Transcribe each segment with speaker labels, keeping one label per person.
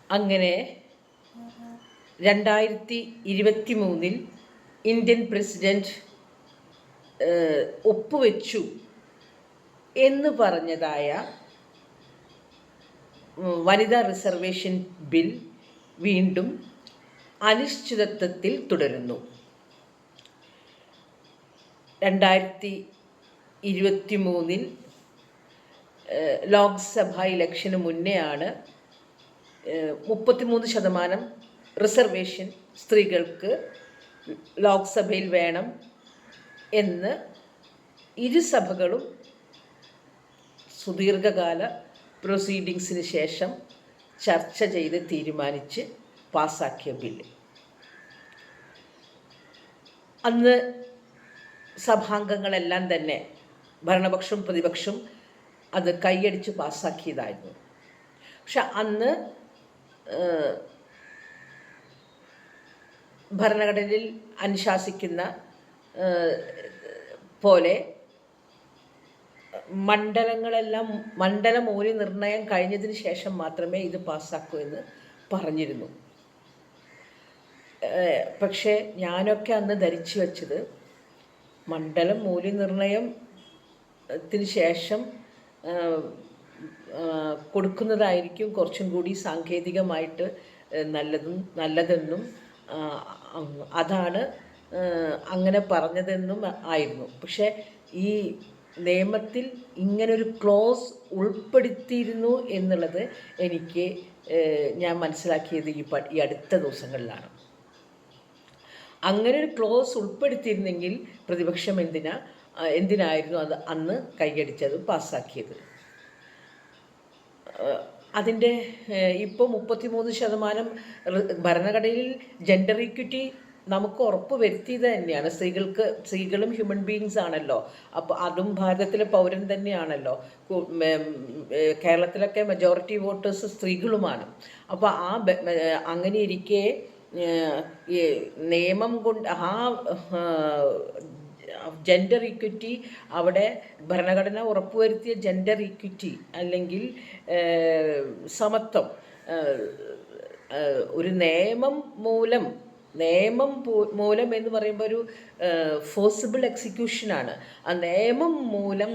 Speaker 1: അങ്ങനെ 2023 Indian president ഒപ്പുവെച്ചു എന്ന് പറഞ്ഞതായ വനിതാ റിസർവേഷൻ ബിൽ വീണ്ടും അനിശ്ചിതത്വത്തിൽ തുടരുന്നു. 2023 ലോക്സഭാ ഇലക്ഷന് മുന്നെയാണ് 33% റിസർവേഷൻ സ്ത്രീകൾക്ക് ലോക്സഭയിൽ വേണം എന്ന് ഇരുസഭകളും സുദീർഘകാല പ്രൊസീഡിങ്സിന് ശേഷം ചർച്ച ചെയ്ത് തീരുമാനിച്ച് പാസാക്കിയ ബില്ല്. അന്ന് സഭാംഗങ്ങളെല്ലാം തന്നെ ഭരണപക്ഷവും പ്രതിപക്ഷവും അത് കൈയടിച്ച് പാസ്സാക്കിയതായിരുന്നു. പക്ഷെ അന്ന് ഭരണഘടനയിൽ അനുശാസിക്കുന്ന പോലെ മണ്ഡല മൂല്യനിർണ്ണയം കഴിഞ്ഞതിന് ശേഷം മാത്രമേ ഇത് പാസ്സാക്കൂ എന്ന് പറഞ്ഞിരുന്നു. പക്ഷേ ഞാനൊക്കെ അന്ന് ധരിച്ചു വച്ചത് മണ്ഡലം മൂല്യനിർണ്ണയത്തിന് ശേഷം കൊടുക്കുന്നതായിരിക്കും കുറച്ചും കൂടി സാങ്കേതികമായിട്ട് നല്ലതെന്നും അതാണ് അങ്ങനെ പറഞ്ഞതെന്നും ആയിരുന്നു. പക്ഷേ ഈ നിയമത്തിൽ ഇങ്ങനൊരു ക്ലോസ് ഉൾപ്പെടുത്തിയിരുന്നു എന്നുള്ളത് ഞാൻ മനസ്സിലാക്കിയത് ഈ അടുത്ത ദിവസങ്ങളിലാണ്. അങ്ങനെ ഒരു ക്ലോസ് ഉൾപ്പെടുത്തിയിരുന്നെങ്കിൽ പ്രതിപക്ഷം എന്തിനായിരുന്നു അത് അന്ന് കൈയടിച്ചത് പാസ്സാക്കിയത്? അതിൻ്റെ ഇപ്പോൾ 33% ഭരണഘടനയിൽ ജെൻഡർ ഈക്വിറ്റി നമുക്ക് ഉറപ്പ് വരുത്തിയത് തന്നെയാണ്. സ്ത്രീകളും ഹ്യൂമൻ ബീയിങ്സ് ആണല്ലോ. അപ്പോൾ അതും ഭാരതത്തിലെ പൗരൻ തന്നെയാണല്ലോ. കേരളത്തിലൊക്കെ മെജോറിറ്റി വോട്ടേഴ്സ് സ്ത്രീകളുമാണ്. അപ്പോൾ അങ്ങനെ ഇരിക്കെ നിയമം കൊണ്ട് ജെൻഡർ ഈക്വിറ്റി, അവിടെ ഭരണഘടന ഉറപ്പുവരുത്തിയ ജെൻഡർ ഈക്വിറ്റി അല്ലെങ്കിൽ സമത്വം ഒരു നിയമം മൂലം എന്ന് പറയുമ്പോൾ ഒരു ഫോഴ്സിബിൾ എക്സിക്യൂഷനാണ്. ആ നിയമം മൂലം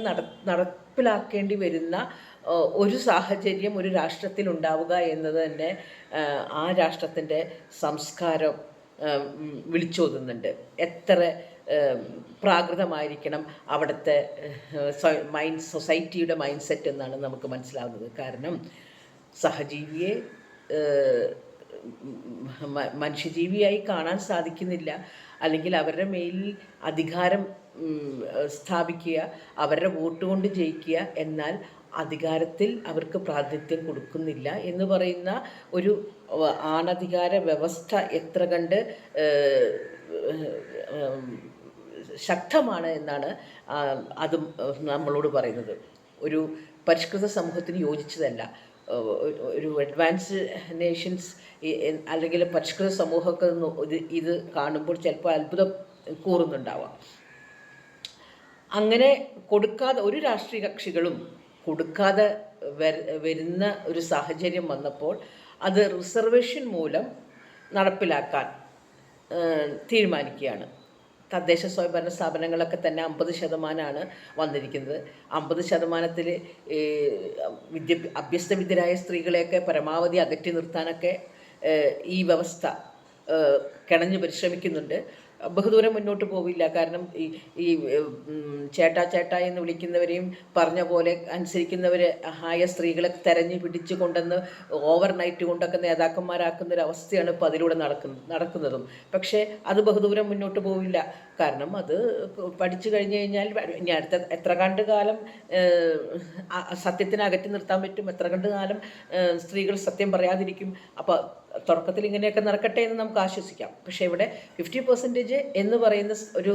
Speaker 1: നടപ്പിലാക്കേണ്ടി വരുന്ന ഒരു സാഹചര്യം ഒരു രാഷ്ട്രത്തിൽ ഉണ്ടാവുക എന്നത് തന്നെ ആ രാഷ്ട്രത്തിൻ്റെ സംസ്കാരം വിളിച്ചോതുന്നുണ്ട്. എത്ര പ്രാകൃതമായിരിക്കണം അവിടുത്തെ സൊസൈറ്റിയുടെ മൈൻഡ് സെറ്റ് എന്നാണ് നമുക്ക് മനസ്സിലാവുന്നത്. കാരണം സഹജീവിയെ മനുഷ്യജീവിയായി കാണാൻ സാധിക്കുന്നില്ല, അല്ലെങ്കിൽ അവരുടെ മേലിൽ അധികാരം സ്ഥാപിക്കുക, അവരുടെ വോട്ട് കൊണ്ട് ജയിക്കുക, എന്നാൽ അധികാരത്തിൽ അവർക്ക് പ്രാതിനിധ്യം കൊടുക്കുന്നില്ല എന്ന് പറയുന്ന ഒരു ആണധികാര വ്യവസ്ഥ എത്ര കണ്ട് ശക്തമാണ് എന്നാണ് അതും നമ്മളോട് പറയുന്നത്. ഒരു പരിഷ്കൃത സമൂഹത്തിന് യോജിച്ചതല്ല. ഒരു അഡ്വാൻസ്ഡ് നേഷൻസ് അല്ലെങ്കിൽ പരിഷ്കൃത സമൂഹമൊക്കെ ഇത് കാണുമ്പോൾ ചിലപ്പോൾ അത്ഭുതം കൂറുന്നുണ്ടാവാം. അങ്ങനെ കൊടുക്കാതെ ഒരു രാഷ്ട്രീയ കക്ഷികളും കൊടുക്കാതെ വരുന്ന ഒരു സാഹചര്യം വന്നപ്പോൾ അത് റിസർവേഷൻ മൂലം നടപ്പിലാക്കാൻ തീരുമാനിക്കുകയാണ്. തദ്ദേശ സ്വയംഭരണ സ്ഥാപനങ്ങളൊക്കെ തന്നെ 50% വന്നിരിക്കുന്നത്. 50%-ൽ അഭ്യസ്തവിദ്യരായ സ്ത്രീകളെയൊക്കെ പരമാവധി അകറ്റി നിർത്താനൊക്കെ ഈ വ്യവസ്ഥ കിണഞ്ഞു പരിശ്രമിക്കുന്നുണ്ട്. ബഹുദൂരം മുന്നോട്ട് പോവില്ല. കാരണം ഈ ചേട്ടാ എന്ന് വിളിക്കുന്നവരെയും പറഞ്ഞ പോലെ അനുസരിക്കുന്നവരായ സ്ത്രീകളെ തെരഞ്ഞു പിടിച്ചു കൊണ്ടെന്ന് ഓവർനൈറ്റ് കൊണ്ടൊക്കെ നേതാക്കന്മാരാക്കുന്നൊരവസ്ഥയാണ് ഇപ്പോൾ അതിലൂടെ നടക്കുന്നതും. പക്ഷേ അത് ബഹുദൂരം മുന്നോട്ട് പോവില്ല. കാരണം അത് പഠിച്ചു കഴിഞ്ഞ് കഴിഞ്ഞാൽ ഇനി അടുത്ത എത്ര കണ്ട് കാലം സത്യത്തിന് അകറ്റി നിർത്താൻ പറ്റും, എത്ര കണ്ട് കാലം സ്ത്രീകൾ സത്യം പറയാതിരിക്കും. അപ്പോൾ തുടക്കത്തിൽ ഇങ്ങനെയൊക്കെ നടക്കട്ടെ എന്ന് നമുക്ക് ആശ്വസിക്കാം. പക്ഷേ ഇവിടെ 50% എന്ന് പറയുന്ന ഒരു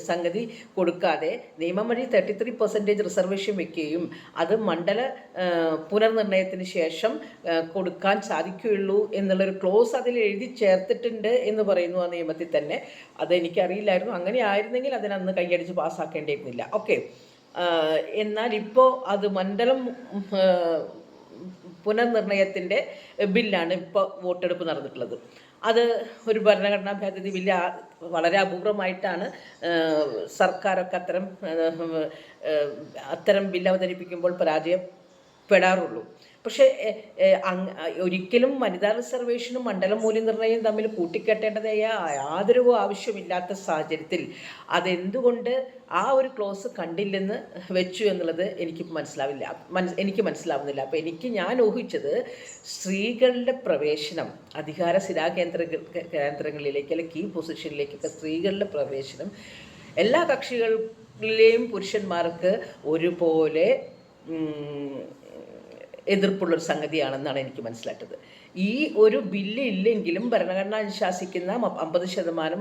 Speaker 1: സംഗതി കൊടുക്കാതെ നിയമം വഴി 33% റിസർവേഷൻ വെക്കുകയും അത് മണ്ഡല പുനർനിർണയത്തിന് ശേഷം കൊടുക്കാൻ സാധിക്കുകയുള്ളൂ എന്നുള്ളൊരു ക്ലോസ് അതിൽ എഴുതി ചേർത്തിട്ടുണ്ട് എന്ന് പറയുന്നു ആ നിയമത്തിൽ തന്നെ. അതെനിക്കറിയില്ലായിരുന്നു. അങ്ങനെ ആയിരുന്നെങ്കിൽ അതിനന്ന് കൈയടിച്ച് പാസ്സാക്കേണ്ടിയിരുന്നില്ല. ഓക്കെ. എന്നാൽ ഇപ്പോൾ അത് മണ്ഡലം പുനർനിർണയത്തിൻ്റെ ബില്ലാണ് ഇപ്പോൾ വോട്ടെടുപ്പ് നടന്നിട്ടുള്ളത്. അത് ഒരു ഭരണഘടനാ ഭേദഗതി ബില്ല് വളരെ അപൂർവമായിട്ടാണ് സർക്കാരൊക്കെ അത്തരം ബില്ല് അവതരിപ്പിക്കുമ്പോൾ പരാജയപ്പെടാറുള്ളൂ. പക്ഷേ ഒരിക്കലും വനിതാ റിസർവേഷനും മണ്ഡലം മൂല്യനിർണ്ണയവും തമ്മിൽ കൂട്ടിക്കെട്ടേണ്ടതായ യാതൊരു ആവശ്യമില്ലാത്ത സാഹചര്യത്തിൽ അതെന്തുകൊണ്ട് ആ ഒരു ക്ലോസ് കണ്ടില്ലെന്ന് വെച്ചു എന്നുള്ളത് എനിക്ക് മനസ്സിലാവുന്നില്ല. അപ്പോൾ ഞാൻ ഊഹിച്ചത് സ്ത്രീകളുടെ പ്രവേശനം അധികാര കേന്ദ്രങ്ങളിലേക്ക് അല്ലെങ്കിൽ കീ പൊസിഷനിലേക്കൊക്കെ സ്ത്രീകളുടെ പ്രവേശനം എല്ലാ കക്ഷികളിലെയും പുരുഷന്മാർക്ക് ഒരുപോലെ എതിർപ്പുള്ളൊരു സംഗതിയാണെന്നാണ് എനിക്ക് മനസ്സിലാക്കിയത്. ഈ ഒരു ബില്ല് ഇല്ലെങ്കിലും ഭരണഘടന അനുശാസിക്കുന്ന 50%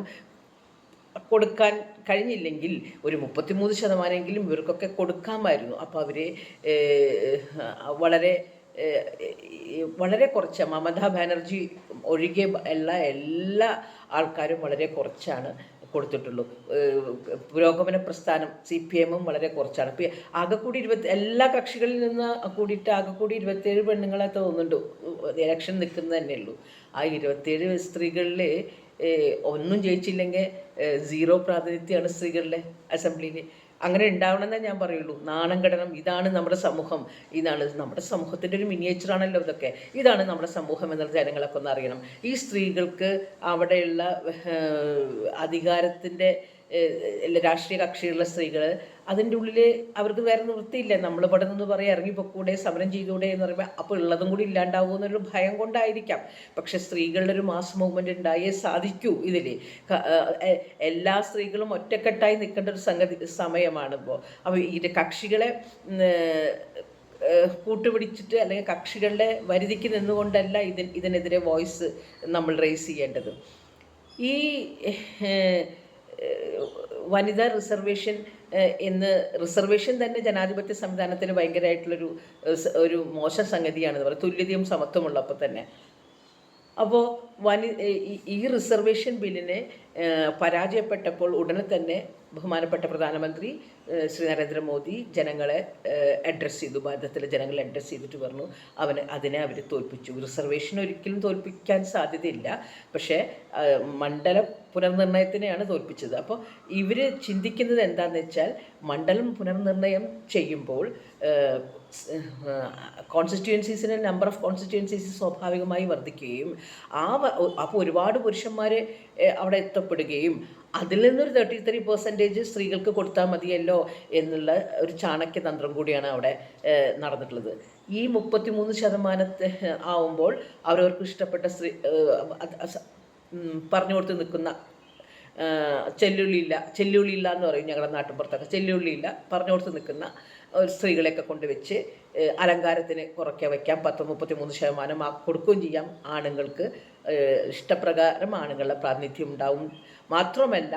Speaker 1: കൊടുക്കാൻ കഴിഞ്ഞില്ലെങ്കിൽ ഒരു 33% ഇവർക്കൊക്കെ കൊടുക്കാമായിരുന്നു. അപ്പോൾ അവർ വളരെ കുറച്ച് മമതാ ബാനർജി ഒഴികെ എല്ലാ ആൾക്കാരും വളരെ കുറച്ചാണ് കൊടുത്തിട്ടുള്ളൂ. പുരോഗമന പ്രസ്ഥാനം CPM വളരെ കുറച്ചാണ്. ഇപ്പം ആകെക്കൂടി എല്ലാ കക്ഷികളിൽ നിന്ന് കൂടിയിട്ട് ആകെക്കൂടി 27 പെണ്ണുങ്ങളെ തോന്നുന്നുണ്ട് ഇലക്ഷൻ നിൽക്കുന്നത് തന്നെ ഉള്ളൂ. ആ 27 സ്ത്രീകളിൽ ഒന്നും ജയിച്ചില്ലെങ്കിൽ 0 പ്രാതിനിധ്യമാണ് സ്ത്രീകളുടെ അസംബ്ലിയിൽ. അങ്ങനെ ഉണ്ടാവണമെന്നേ ഞാൻ പറയുള്ളൂ. നാണം കെടണം. ഇതാണ് നമ്മുടെ സമൂഹം, ഇതാണ് നമ്മുടെ സമൂഹത്തിൻ്റെ ഒരു മിനിയേച്ചറാണല്ലോ ഇതൊക്കെ. ഇതാണ് നമ്മുടെ സമൂഹം എന്നുള്ള ജനങ്ങളൊക്കെ ഒന്ന് അറിയണം. ഈ സ്ത്രീകൾക്ക് അവിടെയുള്ള അധികാരത്തിൻ്റെ രാഷ്ട്രീയ കക്ഷിയുള്ള സ്ത്രീകൾ അതിൻ്റെ ഉള്ളിൽ അവർക്ക് വേറെ നിവൃത്തിയില്ല. നമ്മളിവിടെ നിന്ന് പറയാം ഇറങ്ങിപ്പൊക്കൂടെ, സമരം ചെയ്തുകൂടെ എന്ന് പറയുമ്പോൾ അപ്പോൾ ഉള്ളതും കൂടി ഇല്ലാണ്ടാവുമെന്നൊരു ഭയം കൊണ്ടായിരിക്കാം. പക്ഷെ സ്ത്രീകളുടെ ഒരു മാസ് മൂവ്മെൻറ്റ് ഉണ്ടായേ സാധിക്കൂ. ഇതിൽ എല്ലാ സ്ത്രീകളും ഒറ്റക്കെട്ടായി നിൽക്കേണ്ട ഒരു സമയമാണ് ഇപ്പോൾ. അപ്പോൾ ഈ കക്ഷികളെ കൂട്ടുപിടിച്ചിട്ട് അല്ലെങ്കിൽ കക്ഷികളുടെ വരുതിക്ക് നിന്നുകൊണ്ടല്ല ഇതിനെതിരെ വോയിസ് നമ്മൾ റേസ് ചെയ്യേണ്ടത്. ഈ വനിതാ റിസർവേഷൻ തന്നെ ജനാധിപത്യ സംവിധാനത്തിന് ഭയങ്കരമായിട്ടുള്ളൊരു മോശം സംഗതിയാണെന്ന് പറയും, തുല്യതയും സമത്വമുള്ളപ്പോൾ തന്നെ. അപ്പോൾ ഈ റിസർവേഷൻ ബില്ലിനെ പരാജയപ്പെട്ടപ്പോൾ ഉടനെ തന്നെ ബഹുമാനപ്പെട്ട പ്രധാനമന്ത്രി ശ്രീ നരേന്ദ്രമോദി ജനങ്ങളെ അഡ്രസ്സ് ചെയ്തു. ഭാരതത്തിലെ ജനങ്ങളെ അഡ്രസ്സ് ചെയ്തിട്ട് പറഞ്ഞു അതിനെ അവർ തോൽപ്പിച്ചു. റിസർവേഷൻ ഒരിക്കലും തോൽപ്പിക്കാൻ സാധ്യതയില്ല, പക്ഷേ മണ്ഡലം പുനർനിർണയത്തിനെയാണ് തോൽപ്പിച്ചത്. അപ്പോൾ ഇവർ ചിന്തിക്കുന്നത് എന്താണെന്ന് വെച്ചാൽ മണ്ഡലം പുനർനിർണയം ചെയ്യുമ്പോൾ കോൺസ്റ്റിറ്റ്യുവൻസീസിന് നമ്പർ ഓഫ് കോൺസ്റ്റിറ്റ്യുവൻസീസ് സ്വാഭാവികമായി വർദ്ധിക്കുകയും അപ്പോൾ ഒരുപാട് പുരുഷന്മാർ അവിടെ എത്തപ്പെടുകയും അതിൽ നിന്നൊരു 33% സ്ത്രീകൾക്ക് കൊടുത്താൽ മതിയല്ലോ എന്നുള്ള ഒരു ചാണക്യതന്ത്രം കൂടിയാണ് അവിടെ നടന്നിട്ടുള്ളത്. ഈ 33% ആവുമ്പോൾ അവരവർക്ക് ഇഷ്ടപ്പെട്ട പറഞ്ഞു കൊടുത്ത് നിൽക്കുന്ന ചെല്ലുള്ളിയില്ല എന്ന് പറയും ഞങ്ങളുടെ നാട്ടിൻപുറത്തൊക്കെ, ചെല്ലുള്ളിയില്ല പറഞ്ഞു കൊടുത്ത് നിൽക്കുന്ന സ്ത്രീകളെയൊക്കെ കൊണ്ടുവച്ച് അലങ്കാരത്തിന് കുറയ്ക്കാൻ വയ്ക്കാം. 33% കൊടുക്കുകയും ചെയ്യാം. ആണുങ്ങൾക്ക് ഇഷ്ടപ്രകാരം ആണുങ്ങളുടെ പ്രാതിനിധ്യം ഉണ്ടാവും. മാത്രമല്ല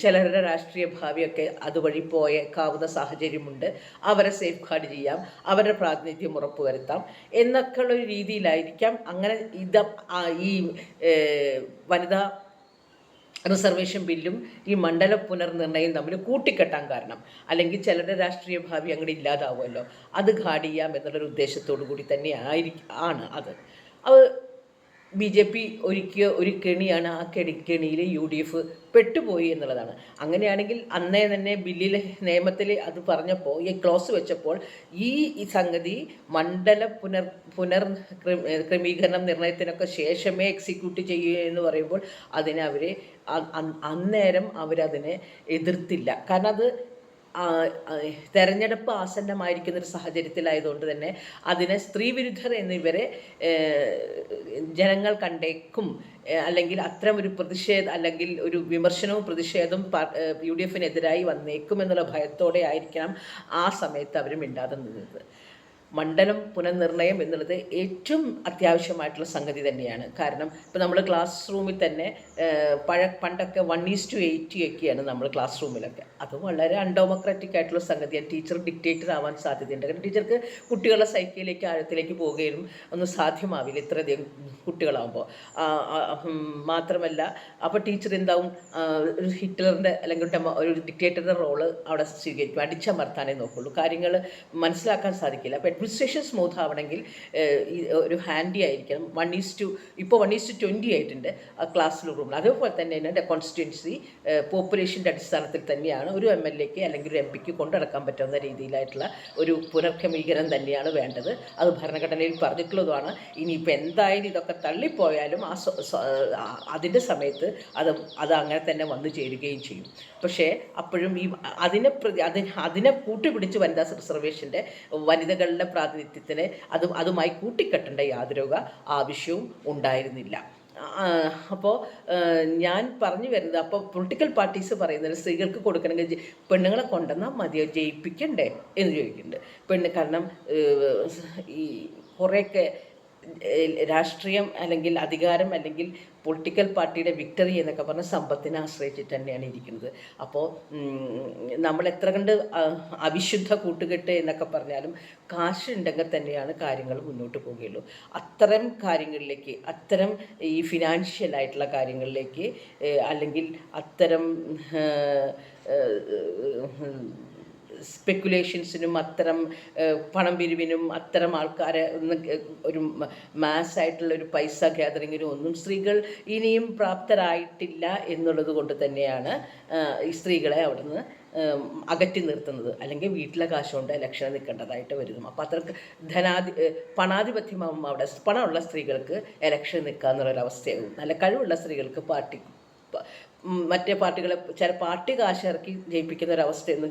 Speaker 1: ചിലരുടെ രാഷ്ട്രീയ ഭാവിയൊക്കെ അതുവഴി പോയേക്കാവുന്ന സാഹചര്യമുണ്ട്. അവരെ സേഫ് ഗാർഡ് ചെയ്യാം, അവരുടെ പ്രാതിനിധ്യം ഉറപ്പുവരുത്താം എന്നൊക്കെയുള്ളൊരു രീതിയിലായിരിക്കാം അങ്ങനെ ഈ വനിതാ റിസർവേഷൻ ബില്ലും ഈ മണ്ഡല പുനർനിർണയം തമ്മിൽ കൂട്ടിക്കെട്ടാൻ കാരണം. അല്ലെങ്കിൽ ചിലരുടെ രാഷ്ട്രീയ ഭാവി അങ്ങോട്ട് ഇല്ലാതാവുമല്ലോ, അത് ഗാർഡ് ചെയ്യാം എന്നുള്ളൊരു ഉദ്ദേശത്തോടു കൂടി തന്നെ ആണ് അത്. BJP ഒരുക്കിയ ഒരു കെണിയാണ്. ആ കെണിയിൽ UDF പെട്ടുപോയി എന്നുള്ളതാണ്. അങ്ങനെയാണെങ്കിൽ അന്നേ തന്നെ നിയമത്തിൽ അത് പറഞ്ഞപ്പോൾ ഈ ക്ലോസ് വെച്ചപ്പോൾ ഈ സംഗതി മണ്ഡല ക്രമീകരണം നിർണയത്തിനൊക്കെ ശേഷമേ എക്സിക്യൂട്ട് ചെയ്യുക എന്ന് പറയുമ്പോൾ അന്നേരം അവരതിനെ എതിർത്തില്ല. കാരണം അത് തെരഞ്ഞെടുപ്പ് ആസന്നമായിരിക്കുന്നൊരു സാഹചര്യത്തിലായതുകൊണ്ട് തന്നെ അതിനെ സ്ത്രീവിരുദ്ധർ എന്നിവരെ ജനങ്ങൾ കണ്ടേക്കും. അല്ലെങ്കിൽ അത്തരം ഒരു അല്ലെങ്കിൽ ഒരു വിമർശനവും പ്രതിഷേധവും UDFനെതിരായി വന്നേക്കും എന്നുള്ള ഭയത്തോടെ ആയിരിക്കണം ആ സമയത്ത് അവർ മിണ്ടാതെ നിന്നത്. മണ്ഡലം പുനർനിർണയം എന്നുള്ളത് ഏറ്റവും അത്യാവശ്യമായിട്ടുള്ള സംഗതി തന്നെയാണ്. കാരണം ഇപ്പോൾ നമ്മൾ ക്ലാസ് റൂമിൽ തന്നെ പണ്ടൊക്കെ 1:80 ഒക്കെയാണ് നമ്മൾ ക്ലാസ് റൂമിലൊക്കെ. അത് വളരെ അൺഡെമോക്രാറ്റിക് ആയിട്ടുള്ള സംഗതിയാണ്. ടീച്ചർ ഡിക്റ്റേറ്റർ ആവാൻ സാധ്യതയുണ്ട്. കാരണം ടീച്ചർക്ക് കുട്ടികളുടെ സൈക്കിളിലേക്ക് ആഴത്തിലേക്ക് പോവുകയും ഒന്നും സാധ്യമാവില്ല ഇത്രയധികം കുട്ടികളാകുമ്പോൾ. മാത്രമല്ല അപ്പോൾ ടീച്ചർ എന്താവും, ഒരു ഹിറ്റ്ലറിൻ്റെ അല്ലെങ്കിൽ ഒരു ഡിക്റ്റേറ്ററുടെ റോള് അവിടെ സ്വീകരിക്കും. അടിച്ചമർത്താനേ നോക്കുള്ളൂ, കാര്യങ്ങൾ മനസ്സിലാക്കാൻ സാധിക്കില്ല. അപ്പോൾ അഡ്മിനിസ്ട്രേഷൻ സ്മൂത്ത് ആവണമെങ്കിൽ ഒരു ഹാൻഡി ആയിരിക്കണം. ഇപ്പോൾ 1:20 ആയിട്ടുണ്ട് ക്ലാസ് റൂമിൽ. അതേപോലെ തന്നെ എൻ്റെ കോൺസ്റ്റിറ്റ്യുവൻസി പോപ്പുലേഷൻ്റെ അടിസ്ഥാനത്തിൽ തന്നെയാണ് ഒരു MLAക്ക് അല്ലെങ്കിൽ ഒരു MP ക്ക് കൊണ്ടുനടക്കാൻ പറ്റുന്ന രീതിയിലായിട്ടുള്ള ഒരു പുനർക്രമീകരണം തന്നെയാണ് വേണ്ടത്. അത് ഭരണഘടനയിൽ പറഞ്ഞിട്ടുള്ളതുമാണ്. ഇനിയിപ്പോൾ എന്തായാലും ഇതൊക്കെ തള്ളിപ്പോയാലും അതിൻ്റെ സമയത്ത് അത് അങ്ങനെ തന്നെ വന്നു ചേരുകയും ചെയ്യും. പക്ഷേ അപ്പോഴും അതിനെ കൂട്ടുപിടിച്ച് വനിതാ റിസർവേഷൻ്റെ വനിതകളുടെ പ്രാതിനിധ്യത്തിന് അതുമായി കൂട്ടിക്കെട്ടേണ്ട യാതൊരു ആവശ്യവും ഉണ്ടായിരുന്നില്ല. അപ്പോൾ ഞാൻ പറഞ്ഞു വരുന്നത്, അപ്പോൾ പൊളിറ്റിക്കൽ പാർട്ടീസ് പറയുന്നത് സ്ത്രീകൾക്ക് കൊടുക്കണമെങ്കിൽ പെണ്ണുങ്ങളെ കൊണ്ടുവന്നാൽ മതിയോ, ജയിപ്പിക്കണ്ടേ എന്ന് ചോദിക്കുന്നുണ്ട്. കാരണം ഈ കുറേയൊക്കെ രാഷ്ട്രീയം അല്ലെങ്കിൽ അധികാരം അല്ലെങ്കിൽ പൊളിറ്റിക്കൽ പാർട്ടിയുടെ വിക്ടറി എന്നൊക്കെ പറഞ്ഞ സമ്പത്തിനെ ആശ്രയിച്ചിട്ട് തന്നെയാണ് ഇരിക്കുന്നത്. അപ്പോൾ നമ്മൾ എത്ര കണ്ട് അവിശുദ്ധ കൂട്ടുകെട്ട് എന്നൊക്കെ പറഞ്ഞാലും കാശുണ്ടെങ്കിൽ തന്നെയാണ് കാര്യങ്ങൾ മുന്നോട്ട് പോവുകയുള്ളൂ. അത്തരം കാര്യങ്ങളിലേക്ക്, അത്തരം ഈ ഫിനാൻഷ്യലായിട്ടുള്ള കാര്യങ്ങളിലേക്ക് അല്ലെങ്കിൽ അത്തരം സ്പെക്കുലേഷൻസിനും അത്തരം പണം പിരിവിനും അത്തരം ആൾക്കാരെ ഒരു മാസ്സായിട്ടുള്ള ഒരു പൈസ ഗ്യാതറിങ്ങിനും ഒന്നും സ്ത്രീകൾ ഇനിയും പ്രാപ്തരായിട്ടില്ല എന്നുള്ളത് കൊണ്ട് തന്നെയാണ് ഈ സ്ത്രീകളെ അവിടുന്ന് അകറ്റി നിർത്തുന്നത്. അല്ലെങ്കിൽ വീട്ടിലെ കാശുകൊണ്ട് ഇലക്ഷന് നിൽക്കേണ്ടതായിട്ട് വരുന്നു. അപ്പോൾ അത്രക്ക് പണാധിപത്യമാകുമ്പോൾ അവിടെ പണമുള്ള സ്ത്രീകൾക്ക് ഇലക്ഷൻ നിൽക്കുക എന്നുള്ളൊരവസ്ഥയാകും. നല്ല കഴിവുള്ള സ്ത്രീകൾക്ക് മറ്റേ പാർട്ടികളെ ചില പാർട്ടി കാശ് ഇറക്കി ജയിപ്പിക്കുന്ന ഒരവസ്ഥയൊന്നും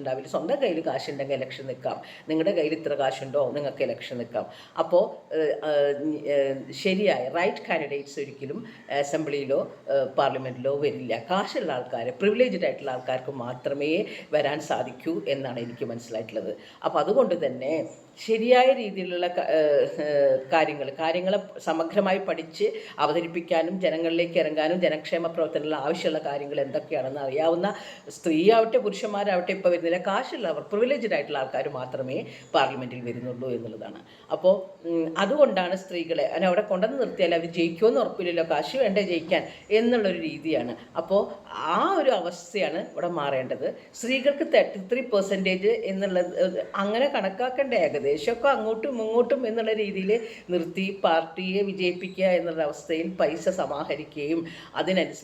Speaker 1: ഉണ്ടാവില്ല. സ്വന്തം കയ്യിൽ കാശുണ്ടെങ്കിൽ ഇലക്ഷൻ നിൽക്കാം. നിങ്ങളുടെ കയ്യിൽ ഇത്ര കാശുണ്ടോ, നിങ്ങൾക്ക് ഇലക്ഷൻ നിൽക്കാം. അപ്പോൾ ശരിയായ റൈറ്റ് കാൻഡിഡേറ്റ്സ് ഒരിക്കലും അസംബ്ലിയിലോ പാർലമെൻറ്റിലോ വരില്ല. കാശുള്ള ആൾക്കാർ, പ്രിവിലേജ്ഡ് ആയിട്ടുള്ള ആൾക്കാർക്ക് മാത്രമേ വരാൻ സാധിക്കൂ എന്നാണ് എനിക്ക് മനസ്സിലായിട്ടുള്ളത്. അപ്പോൾ അതുകൊണ്ട് തന്നെ ശരിയായ രീതിയിലുള്ള കാര്യങ്ങളെ സമഗ്രമായി പഠിച്ച് അവതരിപ്പിക്കാനും ജനങ്ങളിലേക്ക് ഇറങ്ങാനും ജനക്ഷേമ പ്രവർത്തനങ്ങളിൽ ആവശ്യമുള്ള കാര്യങ്ങൾ എന്തൊക്കെയാണെന്ന് അറിയാവുന്ന സ്ത്രീയാവട്ടെ പുരുഷന്മാരാവട്ടെ ഇപ്പോൾ വരുന്നില്ല, കാശുള്ളവർ പ്രിവിലേജ്ഡ് ആയിട്ടുള്ള ആൾക്കാർ മാത്രമേ പാർലമെൻറ്റിൽ വരുന്നുള്ളൂ എന്നുള്ളതാണ്. അപ്പോൾ അതുകൊണ്ടാണ് സ്ത്രീകളെ അവിടെ കൊണ്ടുവന്ന് നിർത്തിയാൽ അവർ ജയിക്കുമെന്ന് ഉറപ്പില്ലല്ലോ, കാശ് വേണ്ടേ ജയിക്കാൻ എന്നുള്ളൊരു രീതിയാണ്. അപ്പോൾ ആ ഒരു അവസ്ഥയാണ് ഇവിടെ മാറേണ്ടത്. സ്ത്രീകൾക്ക് 33% എന്നുള്ളത് അങ്ങനെ കണക്കാക്കേണ്ട, ഏകദേശമൊക്കെ അങ്ങോട്ടും ഇങ്ങോട്ടും എന്നുള്ള രീതിയിൽ നിർത്തി പാർട്ടിയെ വിജയിപ്പിക്കുക എന്നുള്ള അവസ്ഥയിൽ പൈസ സമാഹരിക്കുകയും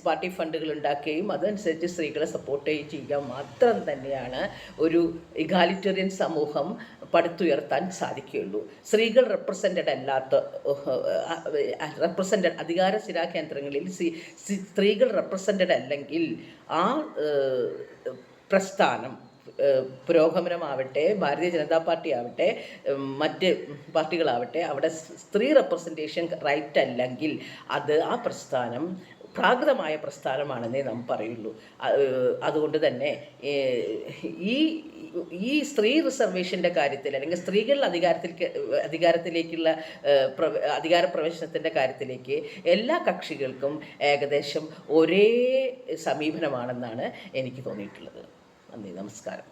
Speaker 1: പാർട്ടി ഫണ്ടുകൾ ഉണ്ടാക്കുകയും അതനുസരിച്ച് സ്ത്രീകളെ സപ്പോർട്ട് ചെയ്യുക മാത്രം തന്നെയാണ് ഒരു ഇഗാലിറ്റേറിയൻ സമൂഹം പടുത്തുയർത്താൻ സാധിക്കുകയുള്ളൂ. സ്ത്രീകൾ അധികാര സ്ഥിരാകേന്ദ്രങ്ങളിൽ സ്ത്രീകൾ റെപ്രസെൻറ്റഡ് അല്ലെങ്കിൽ ആ പ്രസ്ഥാനം പുരോഗമനമാവട്ടെ, ഭാരതീയ ജനതാ പാർട്ടി ആവട്ടെ, മറ്റ് പാർട്ടികളാവട്ടെ, അവിടെ സ്ത്രീ റെപ്രസെൻറ്റേഷൻ റൈറ്റ് അല്ലെങ്കിൽ ആ പ്രസ്ഥാനം പ്രാകൃതമായ പ്രസ്ഥാനമാണെന്നേ നാം പറയുള്ളൂ. അതുകൊണ്ട് തന്നെ ഈ സ്ത്രീ റിസർവേഷൻ്റെ കാര്യത്തിൽ അല്ലെങ്കിൽ സ്ത്രീകൾ അധികാരത്തിലേക്കുള്ള അധികാര പ്രവേശനത്തിൻ്റെ കാര്യത്തിലേക്ക് എല്ലാ കക്ഷികൾക്കും ഏകദേശം ഒരേ സമീപനമാണെന്നാണ് എനിക്ക് തോന്നിയിട്ടുള്ളത്. നന്ദി, നമസ്കാരം.